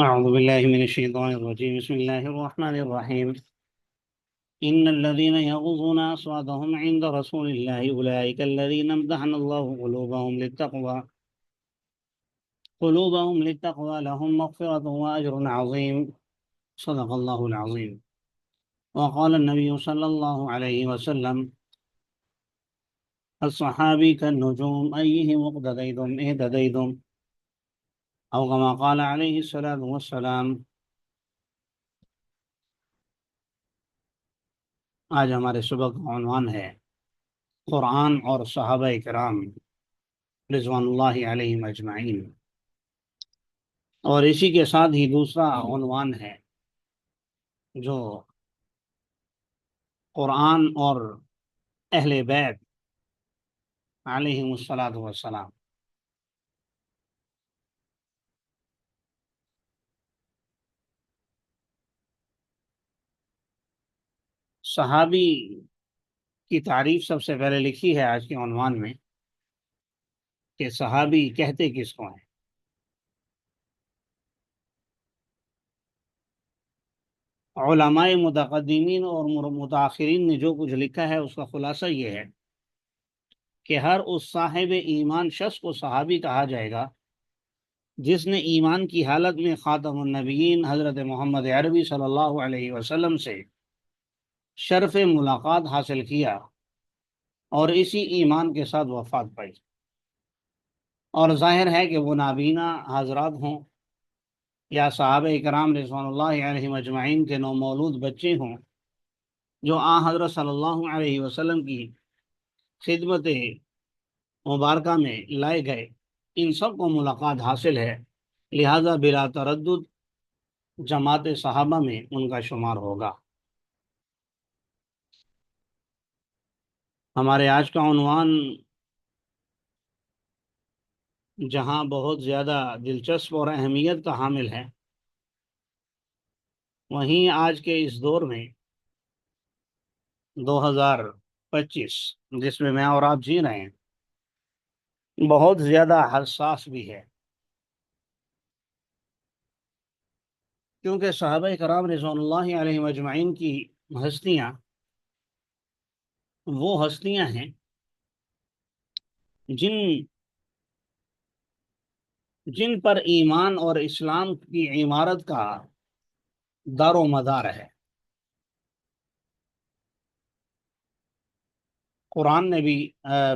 أعوذ بالله من الشيطان الرجيم بسم الله الرحمن الرحيم إن الذين يغضون أصواتهم عند رسول الله أولئك الذين امتحن الله قلوبهم للتقوى لهم مغفرة وأجر عظيم صدق الله العظيم وقال النبي صلى الله عليه وسلم الصحابي كالنجوم أيهم اقتديتم اهتديتم أو كما قال عليه الصلاة والسلام۔ آج ہمارے صبح کا عنوان ہے قرآن اور صحابہ کرام رضوان اللہ علیہم اجمعین، اور اسی کے ساتھ ہی دوسرا عنوان ہے جو قرآن اور اہل بیت علیہم الصلاۃ والسلام۔ صحابی کی تعریف سب سے پہلے لکھی ہے آج کے عنوان میں کہ صحابی کہتے کس کو ہیں۔ علماء متقدمین اور متاخرین نے جو کچھ لکھا ہے اس کا خلاصہ یہ ہے کہ ہر اس صاحب ایمان شخص کو صحابی کہا جائے گا جس نے ایمان کی حالت میں خاتم النبیین حضرت محمد عربی صلی اللہ علیہ وسلم سے شرف ملاقات حاصل کیا اور اسی ایمان کے ساتھ وفات پائی، اور ظاہر ہے کہ وہ نابینا حضرات ہوں یا صحابہ کرام رضوان اللہ علیہم اجمعین کے نومولود بچے ہوں جو حضرت صلی اللہ علیہ وسلم کی خدمت مبارکہ میں لائے گئے، ان سب کو ملاقات حاصل ہے، لہذا بلا تردد جماعت صحابہ میں ان کا شمار ہوگا۔ ہمارے آج کا عنوان جہاں بہت زیادہ دلچسپ اور اہمیت کا حامل ہے، وہیں آج کے اس دور میں 2025 جس میں اور آپ جی رہے ہیں بہت زیادہ حساس بھی ہے، کیونکہ صحابہ کرام رضوان اللہ علیہم اجمعین کی ہستیاں وہ ہستیاں ہیں جن پر ایمان اور اسلام کی عمارت کا دار و مدار ہے۔ قرآن نے بھی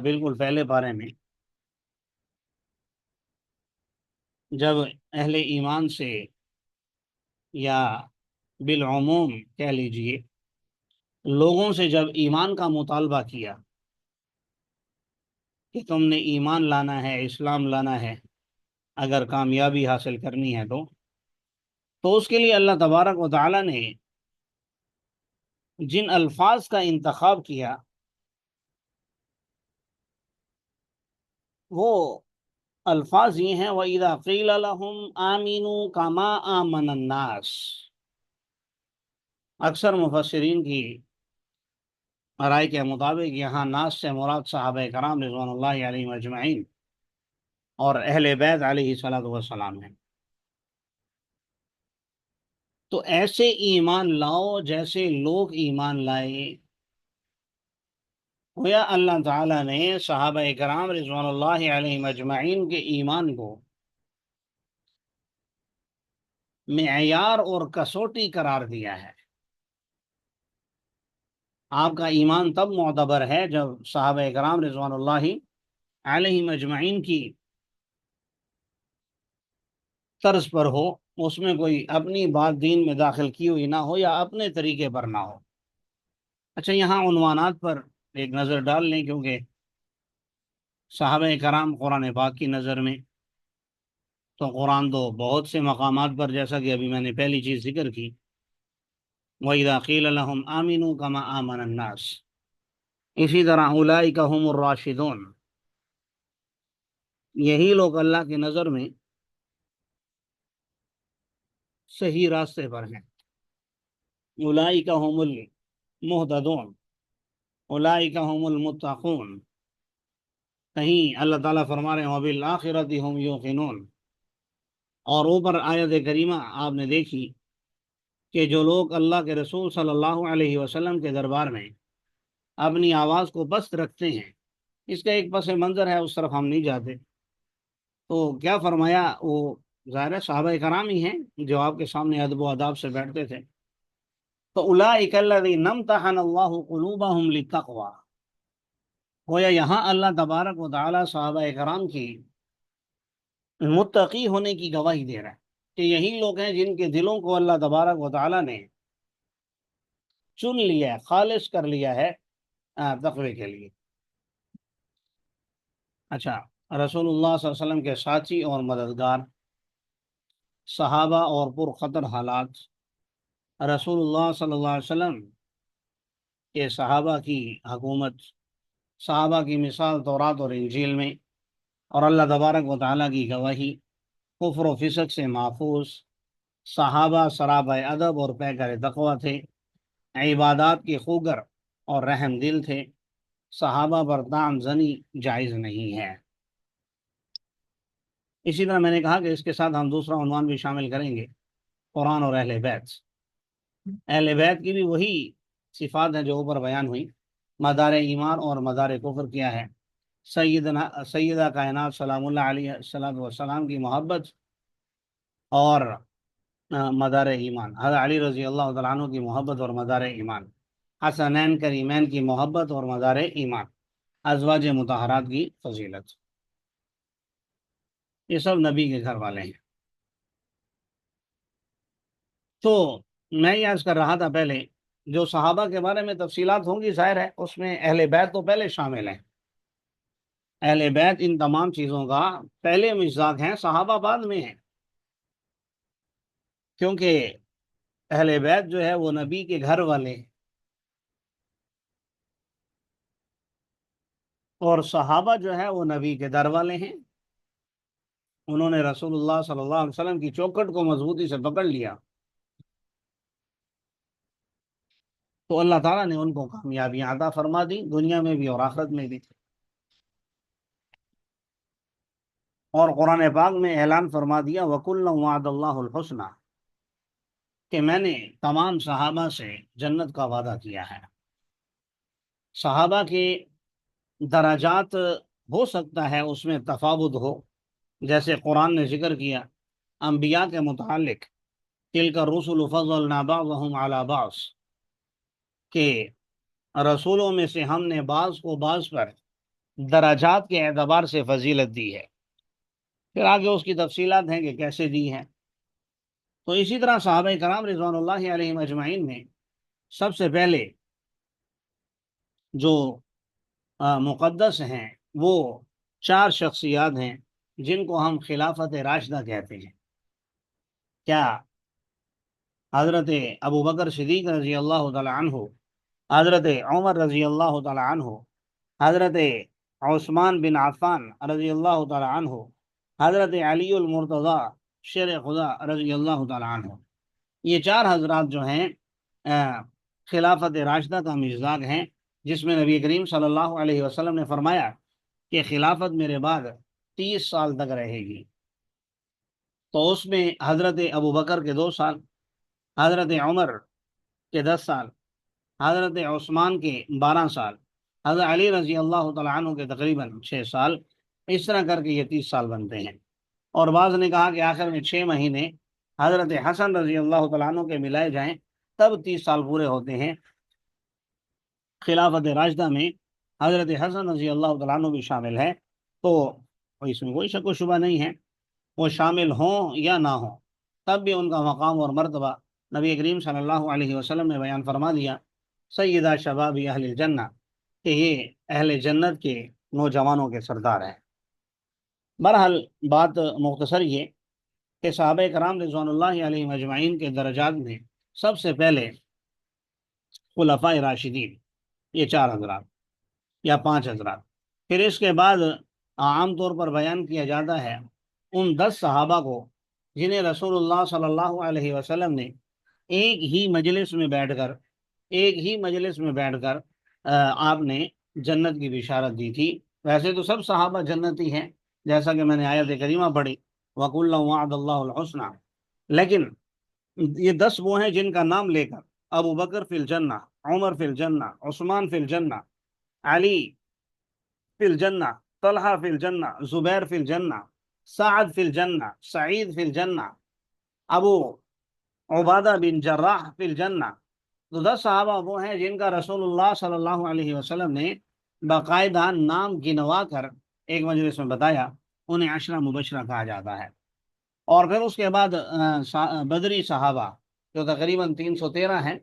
بالکل پہلے پارے میں جب اہل ایمان سے یا بالعموم کہہ لیجئے لوگوں سے جب ایمان کا مطالبہ کیا کہ تم نے ایمان لانا ہے، اسلام لانا ہے اگر کامیابی حاصل کرنی ہے تو اس کے لیے اللہ تبارک و تعالی نے جن الفاظ کا انتخاب کیا وہ الفاظ یہ ہیں وَإِذَا قِيلَ لَهُمْ آمِنُوا كَمَا آمَنَ النَّاسِ۔ اکثر مفسرین کی رائے کے مطابق یہاں ناس سے مراد صحابہ کرام رضوان اللہ علیہم اجمعین اور اہل بیت علیہ الصلوۃ والسلام ہیں۔ تو ایسے ایمان لاؤ جیسے لوگ ایمان لائے، گویا اللہ تعالیٰ نے صحابہ کرام رضوان اللہ علیہم اجمعین کے ایمان کو معیار اور کسوٹی قرار دیا ہے۔ آپ کا ایمان تب معتبر ہے جب صحابہ کرام رضوان اللہ علیہم اجمعین کی طرز پر ہو، اس میں کوئی اپنی بات دین میں داخل کی ہوئی نہ ہو یا اپنے طریقے پر نہ ہو۔ اچھا، یہاں عنوانات پر ایک نظر ڈال لیں، کیونکہ صحابہ کرام قرآن پاک کی نظر میں تو قرآن تو بہت سے مقامات پر، جیسا کہ ابھی میں نے پہلی چیز ذکر کی وَإِذَا قِيلَ لَهُمْ آمِنُوا كَمَا آمَنَ النَّاسِ، اسی طرح أُولَئِكَ هُمُ الرَّاشِدُونَ، یہی لوگ اللہ کی نظر میں صحیح راستے پر ہیں۔ أُولَئِكَ هُمُ الْمُهْتَدُونَ، أُولَئِكَ هُمُ الْمُتَّقُونَ، کہیں اللہ تعالیٰ فرما رہے ہیں وَبِالْآخِرَةِ هُمْ يُوقِنُونَ، اور اوپر آیت کریمہ آپ نے دیکھی کہ جو لوگ اللہ کے رسول صلی اللہ علیہ وسلم کے دربار میں اپنی آواز کو پست رکھتے ہیں، اس کا ایک پس منظر ہے، اس طرف ہم نہیں جاتے۔ تو کیا فرمایا؟ وہ ظاہر ہے صحابہ کرام ہی ہیں جو آپ کے سامنے ادب و آداب سے بیٹھتے تھے۔ تو اولئک الذین امتحن اللہ قلوبہم للتقوی، گویا یہاں اللہ تبارک و تعالی صحابہ کرام کی متقی ہونے کی گواہی دے رہا ہے کہ یہی لوگ ہیں جن کے دلوں کو اللہ تبارک و تعالی نے چن لیا ہے، خالص کر لیا ہے تقوی کے لیے۔ اچھا، رسول اللہ صلی اللہ علیہ وسلم کے ساتھی اور مددگار، صحابہ اور پرخطر حالات، رسول اللہ صلی اللہ علیہ وسلم کے صحابہ کی حکومت، صحابہ کی مثال تورات اور انجیل میں، اور اللہ تبارک و تعالیٰ کی گواہی، کفر و فسق سے محفوظ، صحابہ سرابہ ادب اور پیکر تقوی تھے، عبادات کے خوگر اور رحم دل تھے، صحابہ پر دام زنی جائز نہیں ہے۔ اسی طرح میں نے کہا کہ اس کے ساتھ ہم دوسرا عنوان بھی شامل کریں گے، قرآن اور اہل بیت۔ اہل بیت کی بھی وہی صفات ہیں جو اوپر بیان ہوئی، مدار ایمان اور مدار کفر کیا ہے؟ سیدہ کائنات سلام اللہ علیہ السلام والسلام کی محبت اور مدار ایمان، حضرت علی رضی اللہ تعالیٰ عنہ کی محبت اور مدار ایمان، حسنین کریمین کی محبت اور مدار ایمان، ازواج مطہرات کی فضیلت، یہ سب نبی کے گھر والے ہیں۔ تو میں یہ عرض کر رہا تھا پہلے، جو صحابہ کے بارے میں تفصیلات ہوں گی ظاہر ہے اس میں اہل بیت تو پہلے شامل ہیں، اہل بیت ان تمام چیزوں کا پہلے مصداق ہیں، صحابہ بعد میں ہیں، کیونکہ اہل بیت جو ہے وہ نبی کے گھر والے ہیں، اور صحابہ جو ہے وہ نبی کے در والے ہیں، انہوں نے رسول اللہ صلی اللہ علیہ وسلم کی چوکھٹ کو مضبوطی سے پکڑ لیا، تو اللہ تعالیٰ نے ان کو کامیابیاں عطا فرما دی، دنیا میں بھی اور آخرت میں بھی۔ اور قرآن پاک میں اعلان فرما دیا وَكُلًّا وَعَدَ اللَّهُ الْحُسْنَى، کہ میں نے تمام صحابہ سے جنت کا وعدہ کیا ہے۔ صحابہ کے درجات ہو سکتا ہے اس میں تفاوت ہو، جیسے قرآن نے ذکر کیا انبیاء کے متعلق، تِلْكَ الرُّسُلُ فَضَّلْنَا بَعْضَهُمْ عَلَى بَعْضٍ، کہ رسولوں میں سے ہم نے بعض کو بعض پر درجات کے اعتبار سے فضیلت دی ہے، پھر آگے اس کی تفصیلات ہیں کہ کیسے دی ہیں۔ تو اسی طرح صحابہ کرام رضوان اللہ علیہم اجمعین میں سب سے پہلے جو مقدس ہیں وہ چار شخصیات ہیں جن کو ہم خلافت راشدہ کہتے ہیں۔ کیا؟ حضرت ابو بکر صدیق رضی اللہ تعالی عنہ، حضرت عمر رضی اللہ تعالی عنہ، حضرت عثمان بن عفان رضی اللہ تعالی عنہ، حضرت علی المرتضی شیر خدا رضی اللہ تعالی عنہ، یہ چار حضرات جو ہیں خلافت راشدہ کا مصداق ہیں، جس میں نبی کریم صلی اللہ علیہ وسلم نے فرمایا کہ خلافت میرے بعد 30 سال تک رہے گی۔ تو اس میں حضرت ابو بکر کے 2 سال، حضرت عمر کے 10 سال، حضرت عثمان کے 12 سال، حضرت علی رضی اللہ تعالیٰ عنہ کے تقریباً 6 سال، اس طرح کر کے یہ 30 سال بنتے ہیں۔ اور بعض نے کہا کہ آخر میں 6 مہینے حضرت حسن رضی اللہ تعالیٰ عنہ کے ملائے جائیں تب 30 سال پورے ہوتے ہیں۔ خلافت راشدہ میں حضرت حسن رضی اللہ تعالیٰ عنہ بھی شامل ہے، تو اس میں کوئی شک و شبہ نہیں ہے، وہ شامل ہوں یا نہ ہوں تب بھی ان کا مقام اور مرتبہ نبی کریم صلی اللہ علیہ وسلم نے بیان فرما دیا، سیدہ شباب اہل الجنہ، کہ یہ اہل جنت کے نوجوانوں کے سردار ہیں۔ بہرحال بات مختصر یہ کہ صحابہ کرام رضوان اللہ علیہ مجمعین کے درجات میں سب سے پہلے خلفاء راشدین، یہ 4 حضرات یا 5 حضرات، پھر اس کے بعد عام طور پر بیان کیا جاتا ہے ان 10 صحابہ کو جنہیں رسول اللہ صلی اللہ علیہ وسلم نے ایک ہی مجلس میں بیٹھ کر آپ نے جنت کی بشارت دی تھی۔ ویسے تو سب صحابہ جنتی ہیں، جیسا کہ میں نے آیت کریمہ پڑھی وَكُلًّا وَعَدَ اللَّهُ الْحُسْنَى، لیکن یہ 10 وہ ہیں جن کا نام لے کر ابو بکر فی الجنہ، عمر فی الجنہ، عثمان فی الجنہ، علی فی الجنہ، طلحہ فی الجنہ، زبیر فی الجنہ، سعد فی الجنہ، سعید فی الجنہ، ابو عبادہ بن جراح فی الجنہ۔ تو 10 صحابہ وہ ہیں جن کا رسول اللہ صلی اللہ علیہ وسلم نے باقاعدہ نام گنوا کر ایک مجلس میں بتایا، انہیں عشرہ مبشرہ کہا جاتا ہے۔ اور پھر اس کے بعد بدری صحابہ جو تقریباً 313 ہیں،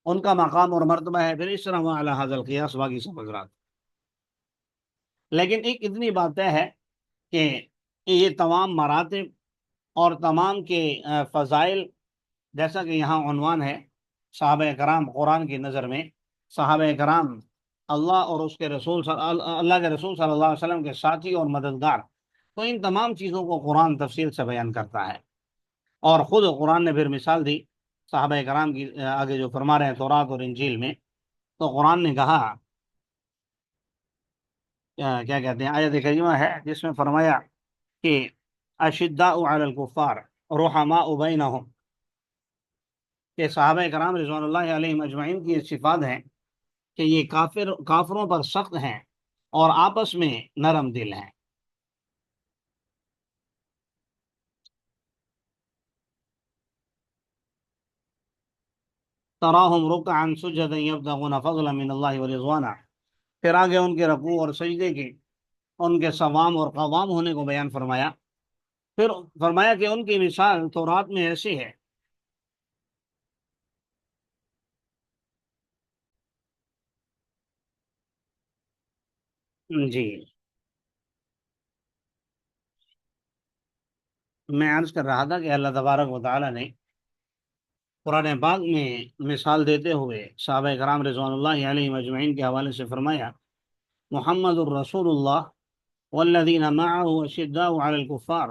ان کا مقام اور مرتبہ ہے، پھر اس طرح وعلی ھذا القیاس باقی سب حضرات۔ لیکن ایک اتنی بات طے ہے کہ یہ تمام مراتب اور تمام کے فضائل، جیسا کہ یہاں عنوان ہے صحابہ کرام قرآن کی نظر میں، صحابہ کرام اللہ اور اس کے رسول اللہ کے رسول صلی اللہ علیہ وسلم کے ساتھی اور مددگار، تو ان تمام چیزوں کو قرآن تفصیل سے بیان کرتا ہے۔ اور خود قرآن نے پھر مثال دی صحابہ کرام کی، آگے جو فرما رہے ہیں تورات اور انجیل میں، تو قرآن نے کہا، کیا کہتے ہیں، آیت کریمہ ہے جس میں فرمایا کہ اشداء علی الکفار رحماء بینہم، کہ صحابہ کرام رضوان اللہ علیہم اجمعین کی یہ صفات ہیں کہ یہ کافروں پر سخت ہیں اور آپس میں نرم دل ہیں۔ تراہم رکعا سجدا یبتغون فضلا من اللہ ورضوانا، پھر آگے ان کے رکوع اور سجدے کے، ان کے صوام اور قوام ہونے کو بیان فرمایا۔ پھر فرمایا کہ ان کی مثال تورات میں ایسی ہے، جی میں عرض کر رہا تھا کہ اللہ تبارک و تعالی نے قرآن پاک میں مثال دیتے ہوئے صحابہ کرام رضوان اللہ علیہ مجمعین کے حوالے سے فرمایا، محمد الرسول اللہ والذین معه اشداء علی الکفار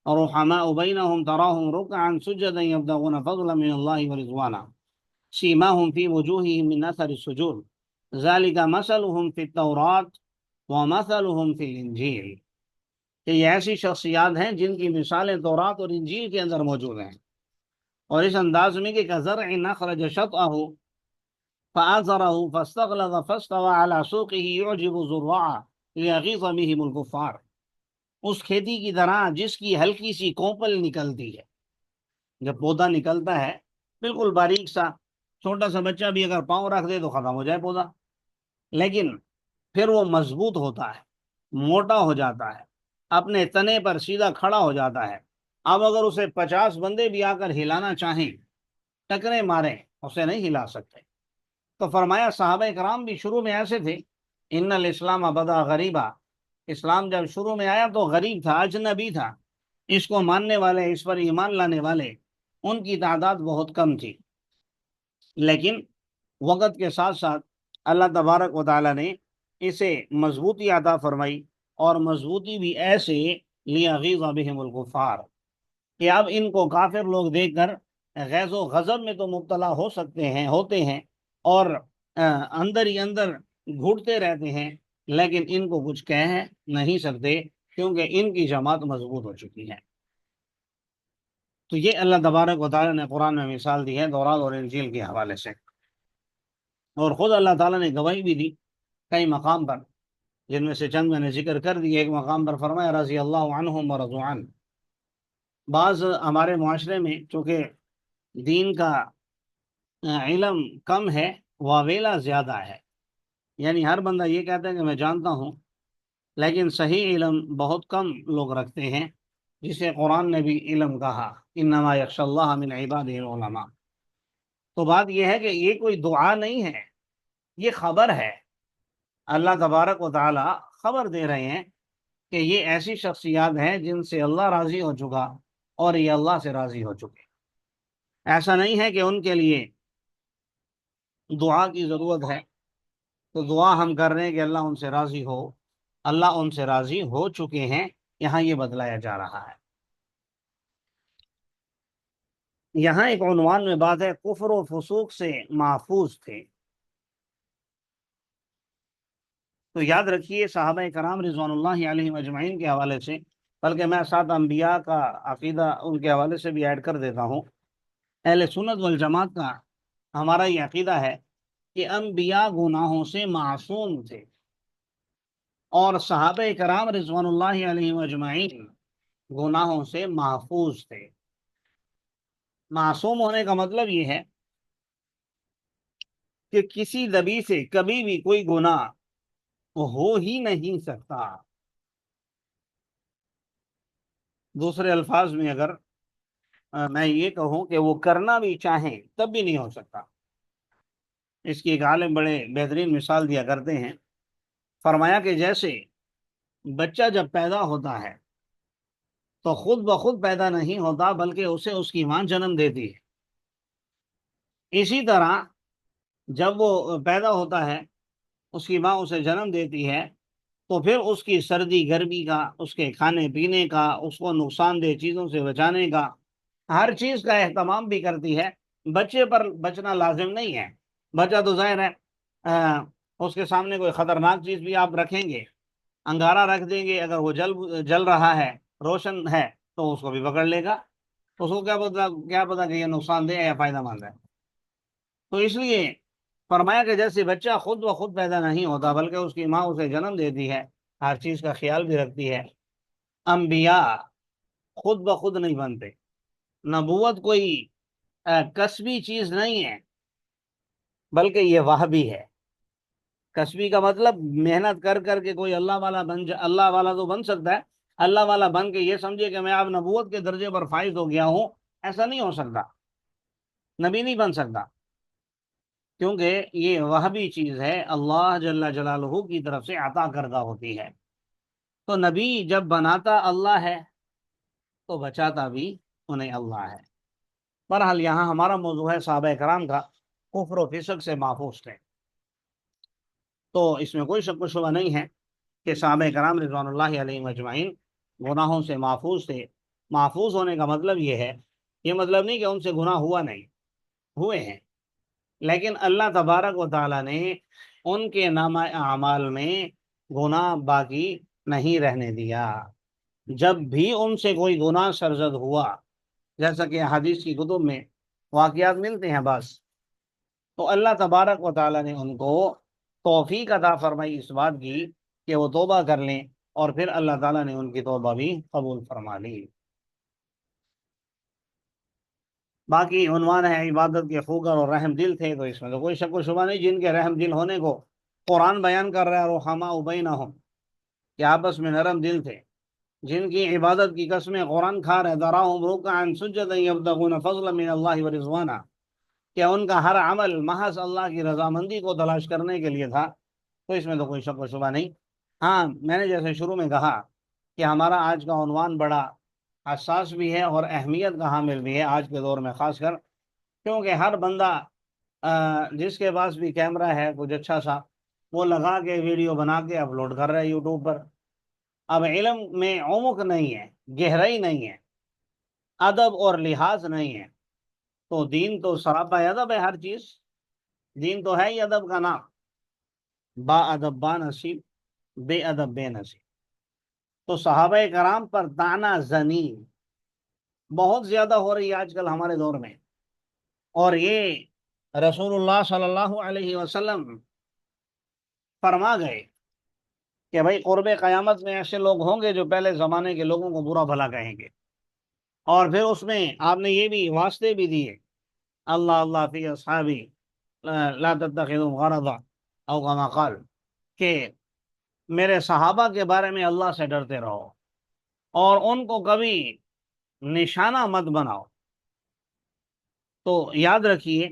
رحماء بینہم تراہم رکعا سجدا یبتغون فضلا من اللہ ورضوانا سیماہم فی وجوہہم من اثر السجود ذلک مثلہم فی التوراۃ ومثلہم فی الانجیل، کہ یہ ایسی شخصیات ہیں جن کی مثالیں تورات اور انجیل کے اندر موجود ہیں، اور اس انداز میں کہ كزرع اخرج شطأه فآزره فاستغلظ فاستوى على سوقه يعجب الزراع ليغيظ بهم الكفار، اس کھیتی کی طرح جس کی ہلکی سی کوپل نکلتی ہے، جب پودا نکلتا ہے بالکل باریک سا، چھوٹا سا بچہ بھی اگر پاؤں رکھ دے تو ختم ہو جائے پودا، لیکن پھر وہ مضبوط ہوتا ہے، موٹا ہو جاتا ہے، اپنے تنے پر سیدھا کھڑا ہو جاتا ہے۔ اب اگر اسے 50 بندے بھی آ کر ہلانا چاہیں، ٹکرے ماریں، اسے نہیں ہلا سکتے۔ تو فرمایا صحابہ کرام بھی شروع میں ایسے تھے، ان الاسلام بدا غریبا، اسلام جب شروع میں آیا تو غریب تھا، اجنبی تھا، اس کو ماننے والے، اس پر ایمان لانے والے، ان کی تعداد بہت کم تھی، لیکن وقت کے ساتھ ساتھ اللہ تبارک و تعالی نے اسے مضبوطی عطا فرمائی، اور مضبوطی بھی ایسے لیغیظ بہم الکفار، کہ اب ان کو کافر لوگ دیکھ کر غیظ و غضب میں تو مبتلا ہو سکتے ہیں، ہوتے ہیں، اور اندر ہی اندر گھٹتے رہتے ہیں، لیکن ان کو کچھ کہہ نہیں سکتے کیونکہ ان کی جماعت مضبوط ہو چکی ہے۔ تو یہ اللہ تبارک و تعالیٰ نے قرآن میں مثال دی ہے تورات اور انجیل کے حوالے سے، اور خود اللہ تعالیٰ نے گواہی بھی دی کئی مقام پر، جن میں سے چند میں نے ذکر کر دی۔ ایک مقام پر فرمایا رضی اللہ عنہم ورضوا عنہ۔ بعض ہمارے معاشرے میں چونکہ دین کا علم کم ہے، واویلا زیادہ ہے، یعنی ہر بندہ یہ کہتا ہے کہ میں جانتا ہوں، لیکن صحیح علم بہت کم لوگ رکھتے ہیں، جسے قرآن نے بھی علم کہا، انما یخشی اللہ من عبادہ العلماء۔ تو بات یہ ہے کہ یہ کوئی دعا نہیں ہے، یہ خبر ہے، اللہ تبارک و تعالی خبر دے رہے ہیں کہ یہ ایسی شخصیات ہیں جن سے اللہ راضی ہو چکا اور یہ اللہ سے راضی ہو چکے۔ ایسا نہیں ہے کہ ان کے لیے دعا کی ضرورت ہے، تو دعا ہم کر رہے ہیں کہ اللہ ان سے راضی ہو، اللہ ان سے راضی ہو چکے ہیں، یہاں یہ بتلایا جا رہا ہے۔ یہاں ایک عنوان میں بات ہے، کفر و فسوق سے محفوظ تھے۔ تو یاد رکھیے صحابہ کرام رضوان اللہ علیہ مجمعین کے حوالے سے بلکہ میں ساتھ انبیاء کا عقیدہ ان کے حوالے سے بھی ایڈ کر دیتا ہوں۔ اہل سنت والجماعت کا ہمارا یہ عقیدہ ہے کہ انبیاء گناہوں سے معصوم تھے، اور صحابہ کرام رضوان اللہ علیہم اجمعین گناہوں سے محفوظ تھے۔ معصوم ہونے کا مطلب یہ ہے کہ کسی نبی سے کبھی بھی کوئی گناہ ہو ہی نہیں سکتا۔ دوسرے الفاظ میں اگر میں یہ کہوں کہ وہ کرنا بھی چاہیں تب بھی نہیں ہو سکتا۔ اس کی ایک عالم بڑے بہترین مثال دیا کرتے ہیں، فرمایا کہ جیسے بچہ جب پیدا ہوتا ہے تو خود بخود پیدا نہیں ہوتا، بلکہ اسے اس کی ماں جنم دیتی ہے۔ اسی طرح جب وہ پیدا ہوتا ہے، اس کی ماں اسے جنم دیتی ہے، تو پھر اس کی سردی گرمی کا، اس کے کھانے پینے کا، اس کو نقصان دہ چیزوں سے بچانے کا، ہر چیز کا اہتمام بھی کرتی ہے۔ بچے پر بچنا لازم نہیں ہے، بچہ تو ظاہر ہے اس کے سامنے کوئی خطرناک چیز بھی آپ رکھیں گے، انگارہ رکھ دیں گے، اگر وہ جل رہا ہے، روشن ہے، تو اس کو بھی پکڑ لے گا۔ اس کو کیا پتا کہ یہ نقصان دہ ہے یا فائدہ مند ہے۔ تو اس لیے فرمایا کہ جیسے بچہ خود بخود پیدا نہیں ہوتا، بلکہ اس کی ماں اسے جنم دیتی ہے، ہر چیز کا خیال بھی رکھتی ہے، انبیاء خود بخود نہیں بنتے۔ نبوت کوئی کسبی چیز نہیں ہے، بلکہ یہ وہبی ہے۔ کسبی کا مطلب محنت کر کر کے کوئی اللہ والا اللہ والا تو بن سکتا ہے، اللہ والا بن کے یہ سمجھے کہ میں اب نبوت کے درجے پر فائز ہو گیا ہوں، ایسا نہیں ہو سکتا، نبی نہیں بن سکتا، کیونکہ یہ وہبی چیز ہے، اللہ جل جلالہ کی طرف سے عطا کردہ ہوتی ہے۔ تو نبی جب بناتا اللہ ہے تو بچاتا بھی انہیں اللہ ہے۔ بہرحال یہاں ہمارا موضوع ہے صحابہ کرام کا کفر و فسق سے محفوظ تھے، تو اس میں کوئی شک و شبہ نہیں ہے کہ صحابہ کرام رضوان اللہ علیہ مجمعین گناہوں سے محفوظ تھے۔ محفوظ ہونے کا مطلب یہ ہے، یہ مطلب نہیں کہ ان سے گناہ ہوا نہیں، ہوئے ہیں، لیکن اللہ تبارک و تعالیٰ نے ان کے نامہ اعمال میں گناہ باقی نہیں رہنے دیا۔ جب بھی ان سے کوئی گناہ سرزد ہوا، جیسا کہ حدیث کی کتب میں واقعات ملتے ہیں بس، تو اللہ تبارک و تعالیٰ نے ان کو توفیق عطا فرمائی اس بات کی کہ وہ توبہ کر لیں، اور پھر اللہ تعالیٰ نے ان کی توبہ بھی قبول فرما لی۔ باقی عنوان ہے عبادت کے خوگر اور رحم دل تھے، تو اس میں تو کوئی شک و شبہ نہیں، جن کے رحم دل ہونے کو قرآن بیان کر رہا ہے، رحماء بینہم، کہ آپس میں نرم دل تھے، جن کی عبادت کی قسمیں قرآن کھا رہے، تراہم رکعا سجدا یبتغون فضلا من اللہ ورضوانا، کہ ان کا ہر عمل محض اللہ کی رضامندی کو تلاش کرنے کے لیے تھا، تو اس میں تو کوئی شک و شبہ نہیں۔ ہاں، میں نے جیسے شروع میں کہا کہ ہمارا آج کا عنوان بڑا حساس بھی ہے اور اہمیت کا حامل بھی ہے آج کے دور میں، خاص کر کیونکہ ہر بندہ جس کے پاس بھی کیمرہ ہے کچھ اچھا سا، وہ لگا کے ویڈیو بنا کے اپلوڈ کر رہا ہے یوٹیوب پر۔ اب علم میں عمق نہیں ہے، گہرائی نہیں ہے، ادب اور لحاظ نہیں ہے، تو دین تو سراپا ادب ہے، ہر چیز دین تو ہے ہی ادب کا نام، با ادب با نصیب، بے ادب بے نصیب۔ تو صحابہ کرام پر طعنہ زنی بہت زیادہ ہو رہی ہے آج کل ہمارے دور میں، اور یہ رسول اللہ صلی اللہ علیہ وسلم فرما گئے کہ بھائی قرب قیامت میں ایسے لوگ ہوں گے جو پہلے زمانے کے لوگوں کو برا بھلا کہیں گے، اور پھر اس میں آپ نے یہ بھی واسطے بھی دیے، اللہ اللہ فی اصحابی لا تتخذوا غرضا او کما قال، کہ میرے صحابہ کے بارے میں اللہ سے ڈرتے رہو اور ان کو کبھی نشانہ مت بناؤ۔ تو یاد رکھیے،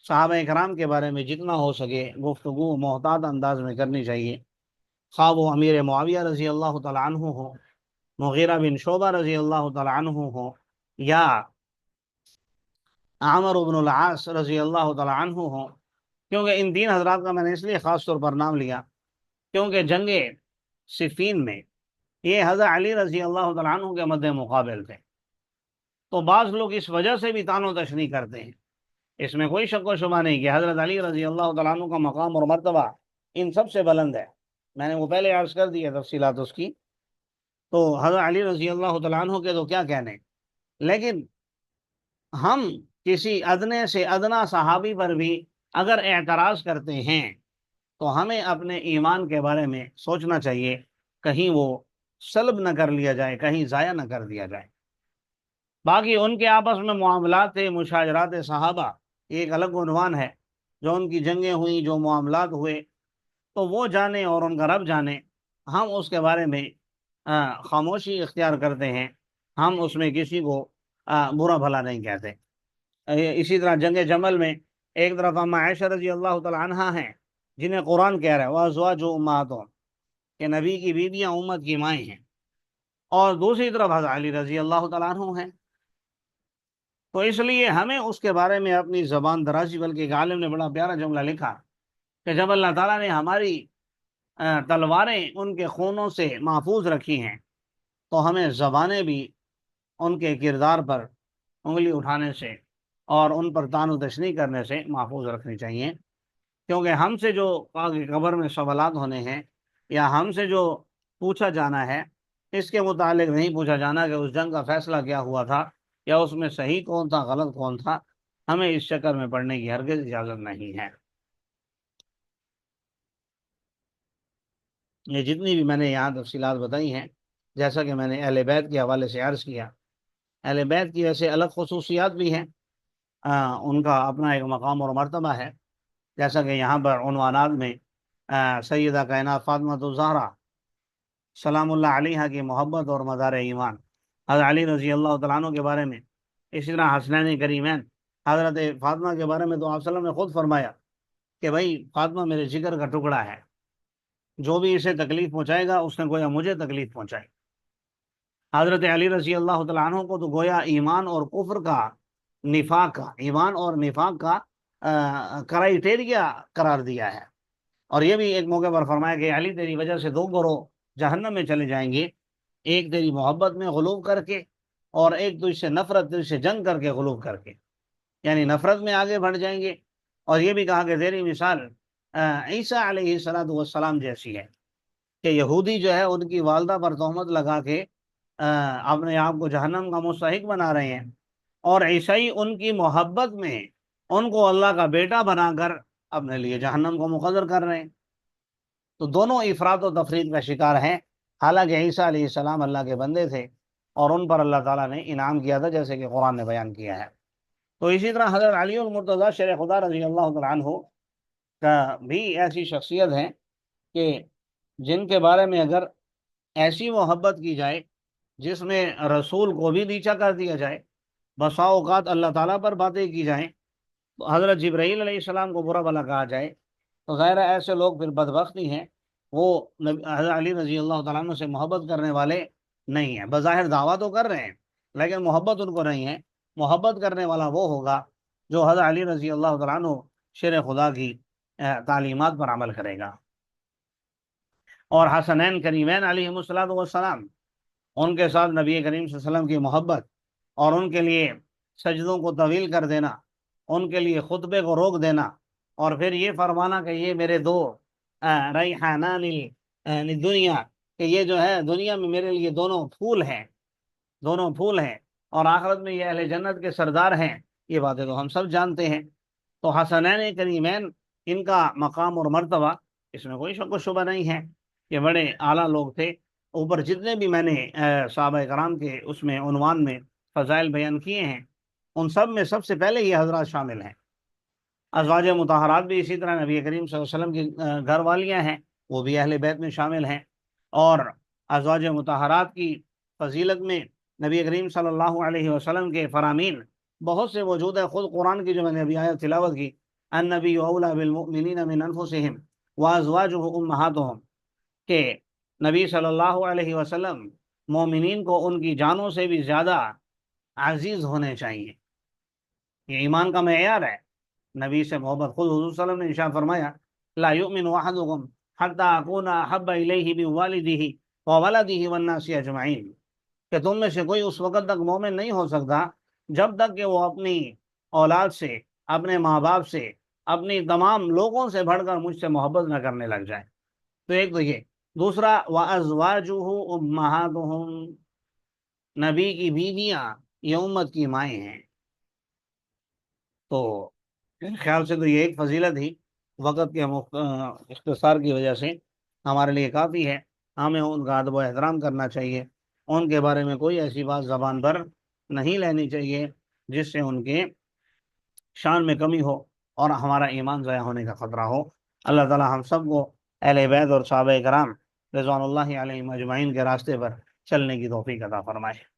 صحابہ کرام کے بارے میں جتنا ہو سکے گفتگو محتاط انداز میں کرنی چاہیے، خواہ وہ امیر معاویہ رضی اللہ تعالیٰ عنہ ہو، مغیرہ بن شعبہ رضی اللہ تعالیٰ عنہ ہو، یا عمرو بن العاص رضی اللہ تعالیٰ عنہ ہو، کیونکہ ان تین حضرات کا میں نے اس لیے خاص طور پر نام لیا کیونکہ جنگ صفین میں یہ حضرت علی رضی اللہ تعالیٰ عنہ کے مد مقابل تھے، تو بعض لوگ اس وجہ سے بھی طعن و تشنیع کرتے ہیں۔ اس میں کوئی شک و شبہ نہیں کہ حضرت علی رضی اللہ تعالیٰ عنہ کا مقام اور مرتبہ ان سب سے بلند ہے، میں نے وہ پہلے عرض کر دی ہے تفصیلات اس کی۔ تو حضرت علی رضی اللہ تعالیٰ عنہ کے تو کیا کہنے، لیکن ہم کسی ادنے سے ادنا صحابی پر بھی اگر اعتراض کرتے ہیں تو ہمیں اپنے ایمان کے بارے میں سوچنا چاہیے، کہیں وہ سلب نہ کر لیا جائے، کہیں ضائع نہ کر دیا جائے۔ باقی ان کے آپس میں معاملات مشاجرات صحابہ یہ ایک الگ عنوان ہے، جو ان کی جنگیں ہوئیں، جو معاملات ہوئے، تو وہ جانے اور ان کا رب جانے۔ ہم اس کے بارے میں خاموشی اختیار کرتے ہیں، ہم اس میں کسی کو برا بھلا نہیں کہتے۔ اسی طرح جنگ جمل میں ایک طرف اما عائشہ رضی اللہ تعالی عنہا ہیں، جنہیں قرآن کہہ رہا ہے وَأَزْوَاجُ أُمَّهَاتُهُمْ، کہ نبی کی بیویاں امت کی مائیں ہیں، اور دوسری طرف حضرت علی رضی اللہ تعالیٰ عنہ ہیں۔ تو اس لیے ہمیں اس کے بارے میں اپنی زبان درازی، بلکہ ایک عالم نے بڑا پیارا جملہ لکھا کہ جب اللہ تعالیٰ نے ہماری تلواریں ان کے خونوں سے محفوظ رکھی ہیں، تو ہمیں زبانیں بھی ان کے کردار پر انگلی اٹھانے سے اور ان پر طعن و تشنیع کرنے سے محفوظ رکھنی چاہیے، کیونکہ ہم سے جو آگے قبر میں سوالات ہونے ہیں، یا ہم سے جو پوچھا جانا ہے، اس کے متعلق نہیں پوچھا جانا کہ اس جنگ کا فیصلہ کیا ہوا تھا، یا اس میں صحیح کون تھا غلط کون تھا۔ ہمیں اس چکر میں پڑنے کی ہرگز اجازت نہیں ہے۔ یہ جتنی بھی میں نے یہاں تفصیلات بتائی ہیں، جیسا کہ میں نے اہل بیت کے حوالے سے عرض کیا، اہل بیت کی ویسے الگ خصوصیات بھی ہیں، ان کا اپنا ایک مقام اور مرتبہ ہے، جیسا کہ یہاں پر عنوانات میں سیدہ کائنات فاطمہ الزہرا سلام اللہ علیہا کی محبت اور مدار ایمان، حضرت علی رضی اللہ تعالیٰ عنہ کے بارے میں، اسی طرح حسنین کریمین حضرت فاطمہ کے بارے میں تو آپ صلی اللہ علیہ وسلم نے خود فرمایا کہ بھائی فاطمہ میرے جگر کا ٹکڑا ہے، جو بھی اسے تکلیف پہنچائے گا اس نے گویا مجھے تکلیف پہنچائی۔ حضرت علی رضی اللہ تعالیٰ عنہ کو تو گویا ایمان اور کفر کا، نفاق کا، ایمان اور نفاق کا کرائیٹیریا قرار دیا ہے، اور یہ بھی ایک موقع پر فرمایا کہ علی تیری وجہ سے دو گروہ جہنم میں چلے جائیں گے، ایک تیری محبت میں غلوب کر کے، اور ایک تجھ سے نفرت، تجھ سے جنگ کر کے غلوب کر کے، یعنی نفرت میں آگے بڑھ جائیں گے۔ اور یہ بھی کہا کہ تیری مثال عیسیٰ علیہ السلام جیسی ہے، کہ یہودی جو ہے ان کی والدہ پر تہمت لگا کے اپنے آپ کو جہنم کا مستحق بنا رہے ہیں، اور عیسائی ان کی محبت میں ان کو اللہ کا بیٹا بنا کر اپنے لیے جہنم کو مقرر کر رہے ہیں۔ تو دونوں افراط و تفرید کا شکار ہیں، حالانکہ عیسیٰ علیہ السلام اللہ کے بندے تھے، اور ان پر اللہ تعالیٰ نے انعام کیا تھا، جیسے کہ قرآن نے بیان کیا ہے۔ تو اسی طرح حضرت علی المرتضیٰ شیر خدا رضی اللہ تعالیٰ عنہ کا بھی ایسی شخصیت ہے کہ جن کے بارے میں اگر ایسی محبت کی جائے جس میں رسول کو بھی نیچا کر دیا جائے، بسا اوقات اللہ تعالیٰ پر باتیں کی جائیں، تو حضرت جبرائیل علیہ السلام کو برا بھلا کہا جائے، تو ظاہر ہے ایسے لوگ پھر بدبخت ہی ہیں، وہ حضرت علی رضی اللہ تعالیٰ عنہ سے محبت کرنے والے نہیں ہیں۔ بظاہر دعویٰ تو کر رہے ہیں لیکن محبت ان کو نہیں ہے۔ محبت کرنے والا وہ ہوگا جو حضرت علی رضی اللہ تعالیٰ عنہ شیر خدا کی تعلیمات پر عمل کرے گا۔ اور حسنین کریمین علیہم السلام، ان کے ساتھ نبی کریم صلی اللہ علیہ وسلم کی محبت، اور ان کے لیے سجدوں کو طویل کر دینا، ان کے لیے خطبے کو روک دینا، اور پھر یہ فرمانا کہ یہ میرے دو ریحانان دنیا، کہ یہ جو ہے دنیا میں میرے لیے دونوں پھول ہیں، دونوں پھول ہیں، اور آخرت میں یہ اہل جنت کے سردار ہیں، یہ باتیں تو ہم سب جانتے ہیں۔ تو حسنین کریمین ان کا مقام اور مرتبہ، اس میں کوئی شک و شبہ نہیں ہے کہ بڑے اعلیٰ لوگ تھے۔ اوپر جتنے بھی میں نے صحابہ کرام کے اس میں عنوان میں فضائل بیان کیے ہیں، ان سب میں سب سے پہلے یہ حضرات شامل ہیں۔ ازواج مطہرات بھی اسی طرح نبی کریم صلی اللہ علیہ وسلم کی گھر والیاں ہیں، وہ بھی اہل بیت میں شامل ہیں، اور ازواج مطہرات کی فضیلت میں نبی کریم صلی اللہ علیہ وسلم کے فرامین بہت سے موجود ہیں۔ خود قرآن کی جو میں نے ابھی آیت تلاوت کی، النبی اولی بالمؤمنین من انفسہم وازواجہ امہاتہم، کہ نبی صلی اللہ علیہ وسلم مومنین کو ان کی جانوں سے بھی زیادہ عزیز ہونے چاہیے۔ یہ ایمان کا معیار ہے، نبی سے محبت۔ خود حضور صلی اللہ علیہ وسلم نے ارشاد فرمایا لا یؤمن احدکم حتی اکون احب الیہ من والدہ وولدہ والناس اجمعین، کہ تم میں سے کوئی اس وقت تک مومن نہیں ہو سکتا جب تک کہ وہ اپنی اولاد سے، اپنے ماں باپ سے، اپنی تمام لوگوں سے بڑھ کر مجھ سے محبت نہ کرنے لگ جائے۔ تو ایک تو یہ دوسرا وَأَزْوَاجُهُ أُمَّهَاتُهُمْ، نبی کی بیویاں یہ امت کی مائیں ہیں۔ تو میرے خیال سے تو یہ ایک فضیلت ہی وقت کے اختصار کی وجہ سے ہمارے لیے کافی ہے۔ ہمیں ان کا ادب و احترام کرنا چاہیے، ان کے بارے میں کوئی ایسی بات زبان پر نہیں لینی چاہیے جس سے ان کے شان میں کمی ہو اور ہمارا ایمان ضائع ہونے کا خطرہ ہو۔ اللہ تعالی ہم سب کو اہل بیت اور صحابہ کرام رضوان اللہ علیہم اجمعین کے راستے پر چلنے کی توفیق عطا فرمائے۔